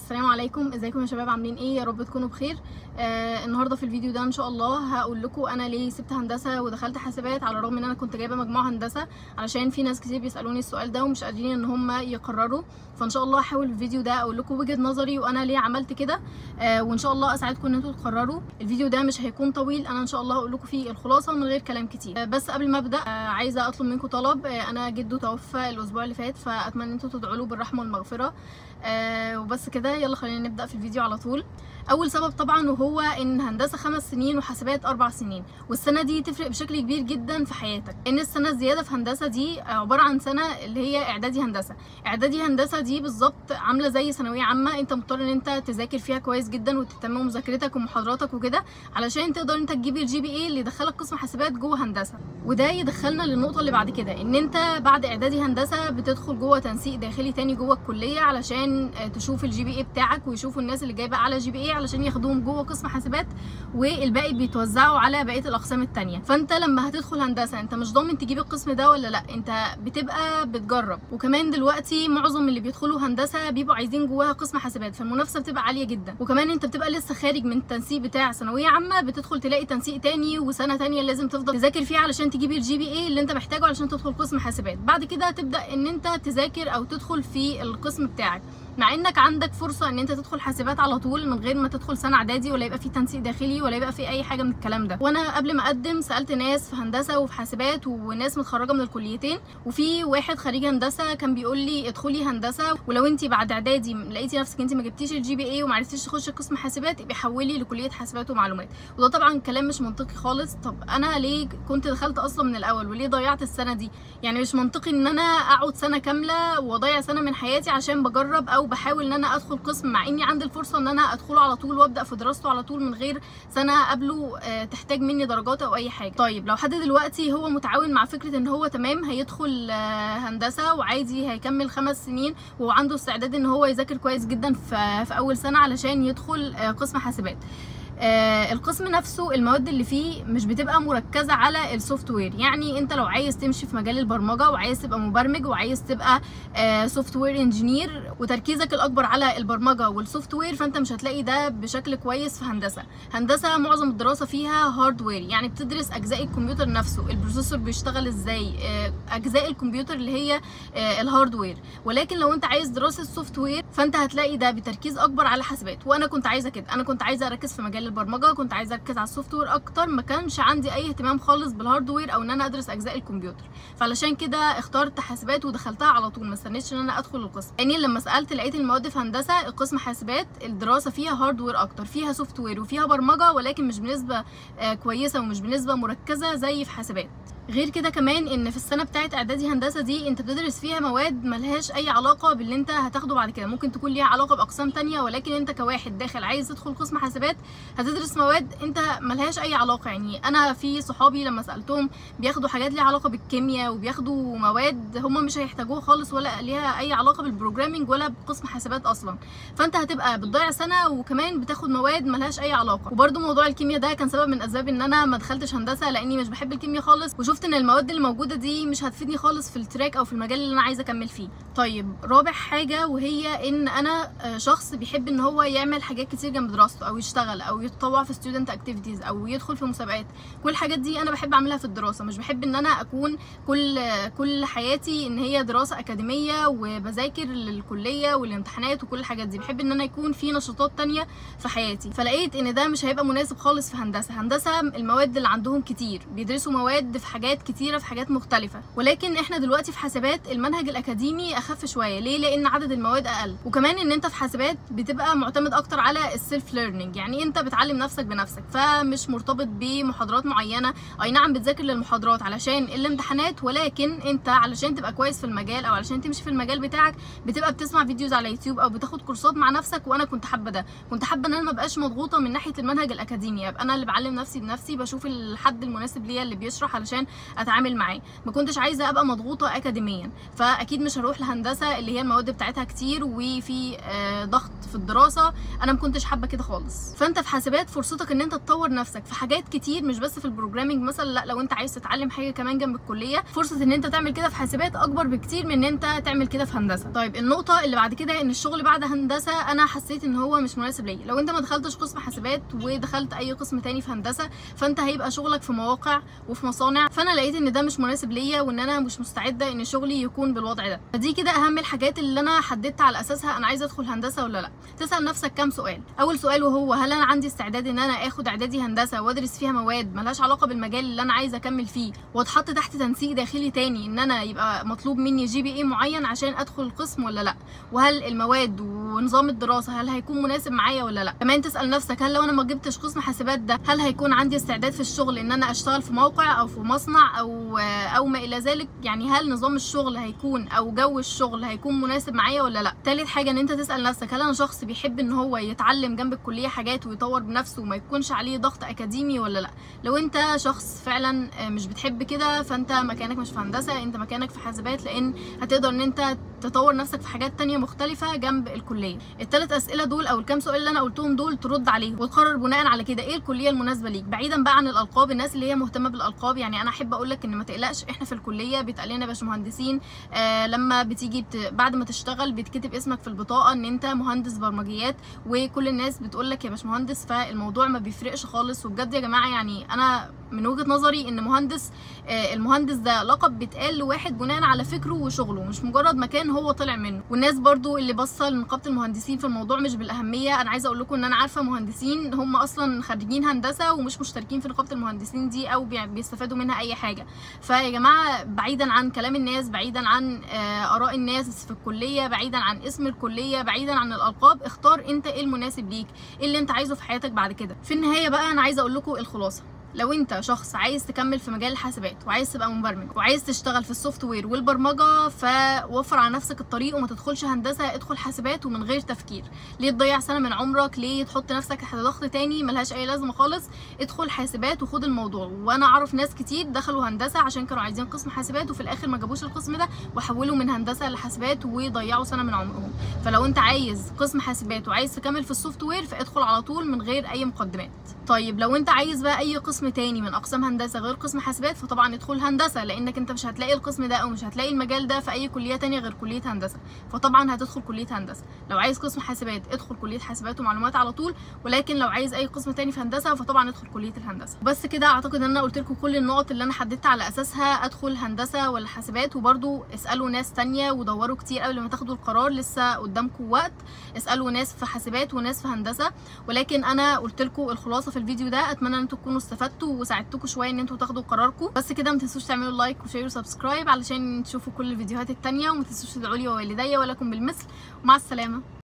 السلام عليكم، ازيكم يا شباب؟ عاملين ايه؟ يا رب تكونوا بخير. النهارده في الفيديو ده ان شاء الله هقول لكم انا ليه سبت هندسه ودخلت حاسبات، على الرغم ان انا كنت جايبه مجموعه هندسه، علشان في ناس كتير بيسالوني السؤال ده ومش قادرين ان هم يقرروا. فان شاء الله هحاول في الفيديو ده اقول لكم وجهه نظري وانا ليه عملت كده، وان شاء الله اساعدكم ان انتوا تقرروا. الفيديو ده مش هيكون طويل، انا ان شاء الله هقول لكم فيه الخلاصه من غير كلام كتير. بس قبل ما ابدا عايزه اطلب منكم طلب. انا جده توفى الاسبوع اللي فات، فاتمنى ان انتوا تدعوا له بالرحمه والمغفره. وبس كده، يلا خلينا نبدا في الفيديو على طول. اول سبب طبعا وهو ان هندسه 5 سنين وحاسبات 4 سنين، والسنه دي تفرق بشكل كبير جدا في حياتك. ان السنه الزياده في هندسه دي عباره عن سنه اللي هي اعدادي هندسه. اعدادي هندسه دي بالظبط عامله زي ثانويه عامه، انت مضطر ان انت تذاكر فيها كويس جدا وتهتم بمذاكرتك ومحاضراتك وكده علشان تقدر انت تجيب الجي بي اي اللي يدخلك قسم حاسبات جوه هندسه. وده يدخلنا للنقطه اللي بعد كده، ان انت بعد اعدادي هندسه بتدخل جوه تنسيق داخلي تاني جوه الكليه علشان تشوف الجي بي اي بتاعك، ويشوفوا الناس اللي جايبه اعلى جي بي اي علشان ياخدوهم جوه قسم حاسبات، والباقي بيتوزعوا على بقيه الاقسام التانيه. فانت لما هتدخل هندسه انت مش ضامن تجيب القسم ده ولا لا، انت بتبقى بتجرب. وكمان دلوقتي معظم اللي بيدخلوا هندسه بيبقوا عايزين جواها قسم حاسبات، فالمنافسه بتبقى عاليه جدا. وكمان انت بتبقى لسه خارج من التنسيق بتاع ثانويه عامه، بتدخل تلاقي تنسيق تاني وسنه تانيه لازم تفضل تذاكر فيها علشان تجيب الجي بي اي اللي انت محتاجه علشان تدخل قسم حاسبات. بعد كده تبدا ان انت تذاكر او تدخل في القسم بتاعك، مع انك عندك فرصه ان انت تدخل حاسبات على طول من غير ما تدخل سنه اعدادي، ولا يبقى في تنسيق داخلي، ولا يبقى في اي حاجه من الكلام ده. وانا قبل ما اقدم سالت ناس في هندسه وفي حاسبات وناس متخرجه من الكليتين، وفي واحد خريج هندسه كان بيقول لي ادخلي هندسه، ولو انت بعد اعدادي لقيتي نفسك انت ما جبتيش الجي بي اي وما عرفتيش تخشي قسم حاسبات، يبقى حولي لكليه حاسبات ومعلومات. وده طبعا كلام مش منطقي خالص. طب انا ليه كنت دخلت اصلا من الاول، وليه ضيعت السنه دي؟ يعني مش منطقي ان انا اقعد سنه كامله واضيع سنه من حياتي عشان بجرب او بحاول ان انا ادخل قسم، مع اني عندي الفرصه ان انا ادخله على طول وابدا في دراسته على طول من غير سنه قبله تحتاج مني درجات او اي حاجه. طيب لو حد دلوقتي هو متعاون مع فكره ان هو تمام هيدخل هندسه وعادي هيكمل 5 سنين وعنده استعداد ان هو يذاكر كويس جدا في اول سنه علشان يدخل قسم حاسبات، القسم نفسه المواد اللي فيه مش بتبقى مركزه على السوفت وير. يعني انت لو عايز تمشي في مجال البرمجه وعايز تبقى مبرمج وعايز تبقى سوفت وير انجينير وتركيزك الاكبر على البرمجه والسوفت وير، فانت مش هتلاقي ده بشكل كويس في هندسه. هندسه معظم الدراسه فيها هاردوير، يعني بتدرس اجزاء الكمبيوتر نفسه، البروسيسور بيشتغل ازاي، اجزاء الكمبيوتر اللي هي الهاردوير. ولكن لو انت عايز دراسه سوفت وير فانت هتلاقي ده بتركيز اكبر على حاسبات. وانا كنت عايزه كده، انا كنت عايزه اركز في مجال البرمجه، كنت عايزه اركز على السوفت وير اكتر، ما كانش عندي اي اهتمام خالص بالهاردوير او ان انا ادرس اجزاء الكمبيوتر. فعلشان كده اخترت حاسبات ودخلتها على طول، ما استنيتش ان انا ادخل القسم. يعني لما سالت لقيت المواد في هندسه القسم حاسبات الدراسه فيها هاردوير اكتر، فيها سوفت وير وفيها برمجه، ولكن مش بنسبه كويسه ومش بنسبه مركزه زي في حاسبات. غير كده كمان ان في السنه بتاعه اعدادي هندسه دي انت بتدرس فيها مواد ملهاش اي علاقه باللي انت هتاخده بعد كده، ممكن تكون ليها علاقه باقسام تانية، ولكن انت كواحد داخل عايز تدخل قسم حاسبات هتدرس مواد انت ملهاش اي علاقه. يعني انا في صحابي لما سالتهم بياخدوا حاجات ليها علاقه بالكيمياء، وبياخدوا مواد هم مش هيحتاجوها خالص ولا ليها اي علاقه بالبروجرامينج ولا بقسم حاسبات اصلا. فانت هتبقى بتضيع سنه وكمان بتاخد مواد ملهاش اي علاقه. وبرده موضوع الكيمياء ده كان سبب من اسباب ان انا ما دخلتش هندسه، لاني مش بحب الكيمياء خالص، وشفت ان المواد اللي موجوده دي مش هتفيدني خالص في التراك او في المجال اللي انا عايزه اكمل فيه. طيب رابع حاجه وهي ان انا شخص بيحب ان هو يعمل حاجات كتير جنب دراسته، او يشتغل او يتطوع في ستودنت اكتيفيتيز او يدخل في مسابقات. كل الحاجات دي انا بحب اعملها في الدراسه، مش بحب ان انا اكون كل حياتي ان هي دراسه اكاديميه وبذاكر للكليه والامتحانات وكل الحاجات دي. بحب ان انا يكون في نشاطات تانية في حياتي. فلقيت ان ده مش هيبقى مناسب خالص في هندسه. هندسه المواد اللي عندهم كتير، بيدرسوا مواد في حاجات كتيره في حاجات مختلفه، ولكن احنا دلوقتي في حاسبات المنهج الاكاديمي اخف شويه. ليه؟ لان عدد المواد اقل، وكمان ان انت في حاسبات بتبقى معتمد اكتر على السيلف ليرنينج، يعني انت بتعلم نفسك بنفسك، فمش مرتبط بمحاضرات معينه. اي نعم بتذاكر للمحاضرات علشان الامتحانات، ولكن انت علشان تبقى كويس في المجال او علشان تمشي في المجال بتاعك بتبقى بتسمع فيديوز على يوتيوب او بتاخد كورسات مع نفسك. وانا كنت حابه ده، كنت حابه ان انا ما بقاش مضغوطه من ناحيه المنهج الاكاديمي، ابقى انا اللي بعلم نفسي بنفسي، بشوف الحد المناسب ليا اللي بيشرح علشان اتعامل معاه، ما كنتش عايزه ابقى مضغوطه اكاديميا، فاكيد مش هروح لهندسه اللي هي المواد بتاعتها كتير وفي ضغط في الدراسه، انا ما كنتش حابه كده خالص. فانت في حاسبات فرصتك ان انت تطور نفسك في حاجات كتير، مش بس في البروجرامينج مثلا، لا لو انت عايز تتعلم حاجه كمان جنب الكليه، فرصه ان انت تعمل كده في حاسبات اكبر بكتير من ان انت تعمل كده في هندسه. طيب النقطه اللي بعد كده ان الشغل بعد هندسه انا حسيت ان هو مش مناسب ليا. لو انت ما دخلتش قسم حاسبات ودخلت اي قسم تاني في هندسه، فانت هيبقى شغلك في مواقع وفي مصانع، فانا لقيت ان ده مش مناسب ليا وان انا مش مستعده ان شغلي يكون بالوضع ده. فدي كده اهم الحاجات اللي انا حددت على اساسها انا عايزه ادخل هندسه ولا لا. تسال نفسك كام سؤال. اول سؤال وهو هل انا عندي استعداد ان انا اخد اعدادي هندسه وادرس فيها مواد ملهاش علاقه بالمجال اللي انا عايزه اكمل فيه، واتحط تحت تنسيق داخلي تاني ان انا يبقى مطلوب مني GPA معين عشان ادخل القسم ولا لا، وهل المواد ونظام الدراسه هل هيكون مناسب معايا ولا لا. كمان تسال نفسك هل لو انا ما جبتش قسم حاسبات ده هل هيكون عندي استعداد في الشغل ان انا اشتغل في موقع او في مصنع او ما الى ذلك، يعني هل نظام الشغل هيكون او جو الشغل هيكون مناسب معايا ولا لا. تالت حاجه ان انت تسال نفسك هل انا شخص بيحب ان هو يتعلم جنب الكليه حاجات ويطور بنفسه وما يكونش عليه ضغط اكاديمي ولا لا. لو انت شخص فعلا مش بتحب كده فانت مكانك مش في هندسه، انت مكانك في حاسبات، لان هتقدر ان انت تطور نفسك في حاجات تانية مختلفه جنب الكليه. الثلاث اسئله دول او الكام سؤال اللي انا قلتهم دول ترد عليهم وتقرر بناء على كده ايه الكليه المناسبه ليك. بعيدا بقى عن الالقاب، الناس اللي هي مهتمه بالالقاب، يعني انا احب اقول لك ان ما تقلقش، احنا في الكليه بيتقال لنا باشمهندسين. لما بتيجي بعد ما تشتغل بيتكتب اسمك في البطاقه ان انت مهندس برمجيات، وكل الناس بتقول لك يا باشمهندس، فالموضوع ما بيفرقش خالص. وبجد يا جماعه يعني انا من وجهه نظري ان مهندس، المهندس ده لقب بيتقال لواحد بناء على فكره وشغله، مش مجرد مكان هو طلع منه. والناس برضو اللي باصه لنقابه المهندسين في الموضوع مش بالاهميه، انا عايزه اقول لكم ان انا عارفه مهندسين هم اصلا خريجين هندسه ومش مشتركين في نقابه المهندسين دي او بيستفادوا منها اي حاجه. فيا جماعه بعيدا عن كلام الناس، بعيدا عن اراء الناس في الكليه، بعيدا عن اسم الكليه، بعيدا عن الالقاب، اختار انت ايه المناسب ليك، ايه اللي انت عايزه في حياتك بعد كده. في النهايه بقى انا عايزه اقول لكم الخلاصه. لو انت شخص عايز تكمل في مجال الحاسبات وعايز تبقى مبرمج وعايز تشتغل في السوفت وير والبرمجه، فوفر على نفسك الطريق وما تدخلش هندسه، ادخل حاسبات ومن غير تفكير. ليه تضيع سنه من عمرك؟ ليه تحط نفسك تحت ضغط تاني ملهاش اي لازمه خالص؟ ادخل حاسبات وخد الموضوع. وانا اعرف ناس كتير دخلوا هندسه عشان كانوا عايزين قسم حاسبات وفي الاخر ما جابوش القسم ده وحولوا من هندسه لحاسبات وضيعوا سنه من عمرهم. فلو انت عايز قسم حاسبات وعايز تكمل في السوفت وير فادخل على طول من غير اي مقدمات. طيب لو انت عايز بقى اي قسم تاني من اقسام هندسه غير قسم حاسبات، فطبعا ادخل هندسه، لانك انت مش هتلاقي القسم ده او مش هتلاقي المجال ده في اي كليه تانية غير كليه هندسه، فطبعا هتدخل كليه هندسه. لو عايز قسم حاسبات ادخل كليه حاسبات ومعلومات على طول، ولكن لو عايز اي قسم تاني في هندسه فطبعا ادخل كليه الهندسه. بس كده اعتقد ان انا قلت لكم كل النقط اللي انا حددت على اساسها ادخل هندسه ولا حاسبات. وبرده اسالوا ناس تانية ودوروا كتير قبل ما تاخدوا القرار، لسه قدامكم وقت. اسالوا ناس في حاسبات وناس في هندسه، ولكن انا قلت لكم الخلاصه في الفيديو ده. اتمنى ان انتم تكونوا استفدتوا وساعدتكم شويه ان انتوا تاخدوا قراركم. بس كده ما تنسوش تعملوا لايك وشير وسبسكرايب علشان تشوفوا كل الفيديوهات التانية، وما تنسوش تدعوا لي ووالدي ولكم بالمثل. ومع السلامه.